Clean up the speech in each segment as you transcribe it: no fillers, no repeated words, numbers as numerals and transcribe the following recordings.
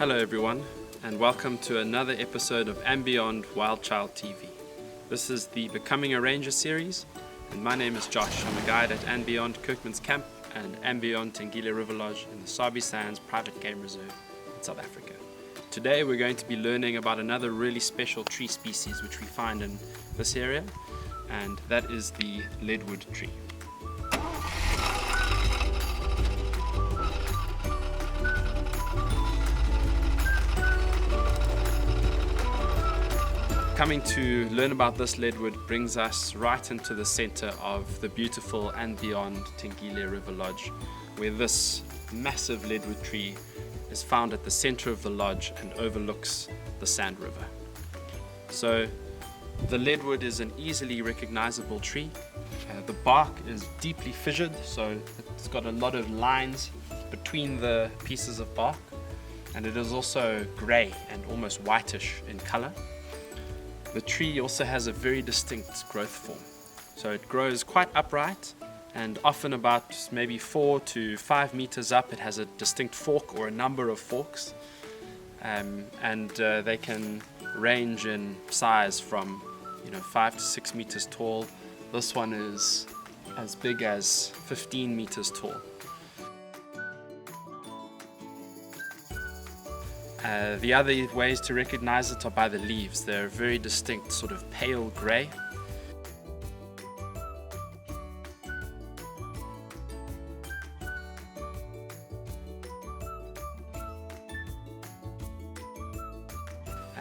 Hello everyone, and welcome to another episode of andBeyond WILDchild TV. This is the Becoming a Ranger series, and my name is Josh. I'm a guide at andBeyond Kirkman's Camp and andBeyond Tengile River Lodge in the Sabi Sands Private Game Reserve in South Africa. Today we're going to be learning about another really special tree species which we find in this area, and that is the Leadwood tree. Coming to learn about this Leadwood brings us right into the center of the beautiful andBeyond Tengile River Lodge, where this massive Leadwood tree is found at the center of the lodge and overlooks the Sand River. So the Leadwood is an easily recognizable tree. The bark is deeply fissured, so it's got a lot of lines between the pieces of bark, and it is also gray and almost whitish in color. The tree also has a very distinct growth form. So it grows quite upright, and often about maybe 4 to 5 meters up it has a distinct fork or a number of forks, and they can range in size from 5 to 6 meters tall. This one is as big as 15 meters tall. The other ways to recognize it are by the leaves. They're very distinct, sort of pale gray.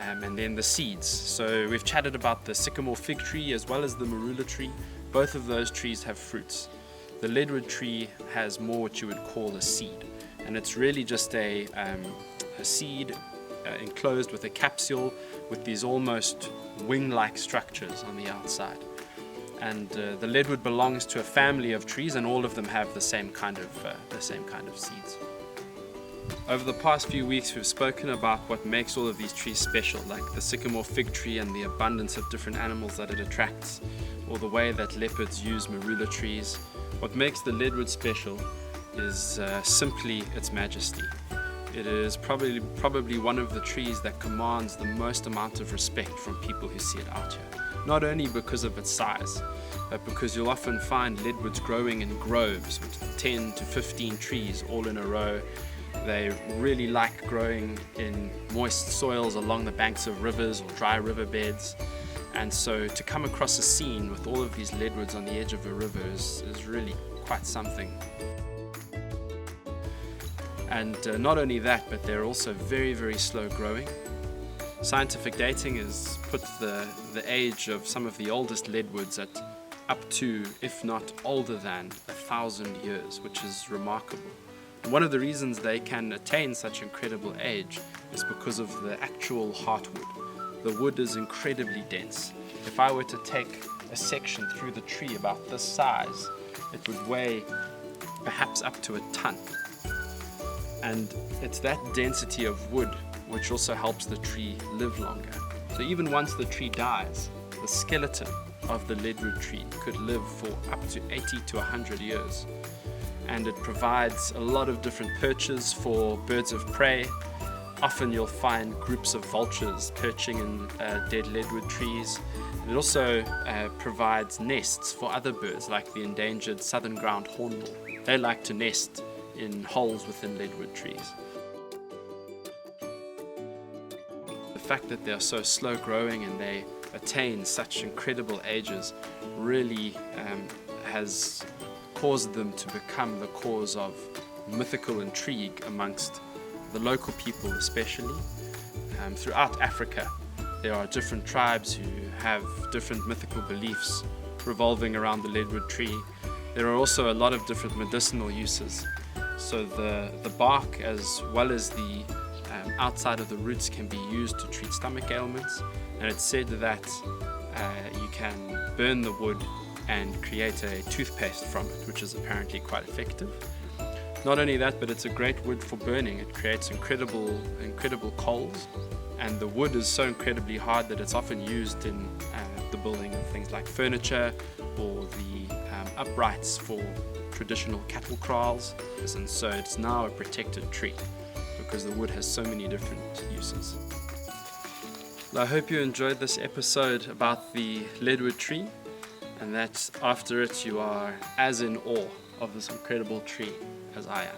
And then the seeds. So we've chatted about the sycamore fig tree as well as the marula tree. Both of those trees have fruits. The Leadwood tree has more what you would call a seed, and it's really just a seed enclosed with a capsule with these almost wing-like structures on the outside. And the Leadwood belongs to a family of trees, and all of them have the same kind of seeds. Over the past few weeks we've spoken about what makes all of these trees special, like the sycamore fig tree and the abundance of different animals that it attracts, or the way that leopards use marula trees. What makes the Leadwood special is simply its majesty. It is probably one of the trees that commands the most amount of respect from people who see it out here. Not only because of its size, but because you'll often find Leadwoods growing in groves with 10 to 15 trees all in a row. They really like growing in moist soils along the banks of rivers or dry riverbeds. And so to come across a scene with all of these Leadwoods on the edge of a river is really quite something. And not only that, but they're also very, very slow growing. Scientific dating has put the age of some of the oldest Leadwoods at up to, if not older than, 1,000 years, which is remarkable. And one of the reasons they can attain such incredible age is because of the actual heartwood. The wood is incredibly dense. If I were to take a section through the tree about this size, it would weigh perhaps up to a ton. And it's that density of wood which also helps the tree live longer. So even once the tree dies, the skeleton of the Leadwood tree could live for up to 80 to 100 years. And it provides a lot of different perches for birds of prey. Often you'll find groups of vultures perching in dead Leadwood trees. And it also provides nests for other birds like the endangered southern ground hornbill. They like to nest in holes within Leadwood trees. The fact that they are so slow growing and they attain such incredible ages really has caused them to become the cause of mythical intrigue amongst the local people especially. Throughout Africa there are different tribes who have different mythical beliefs revolving around the Leadwood tree. There are also a lot of different medicinal uses. So the bark as well as the outside of the roots can be used to treat stomach ailments, and it's said that you can burn the wood and create a toothpaste from it, which is apparently quite effective. Not only that, but it's a great wood for burning. It creates incredible coals, and the wood is so incredibly hard that it's often used in the building of things like furniture or the uprights for traditional cattle kraals. And so it's now a protected tree because the wood has so many different uses. I hope you enjoyed this episode about the Leadwood tree, and that after it you are as in awe of this incredible tree as I am.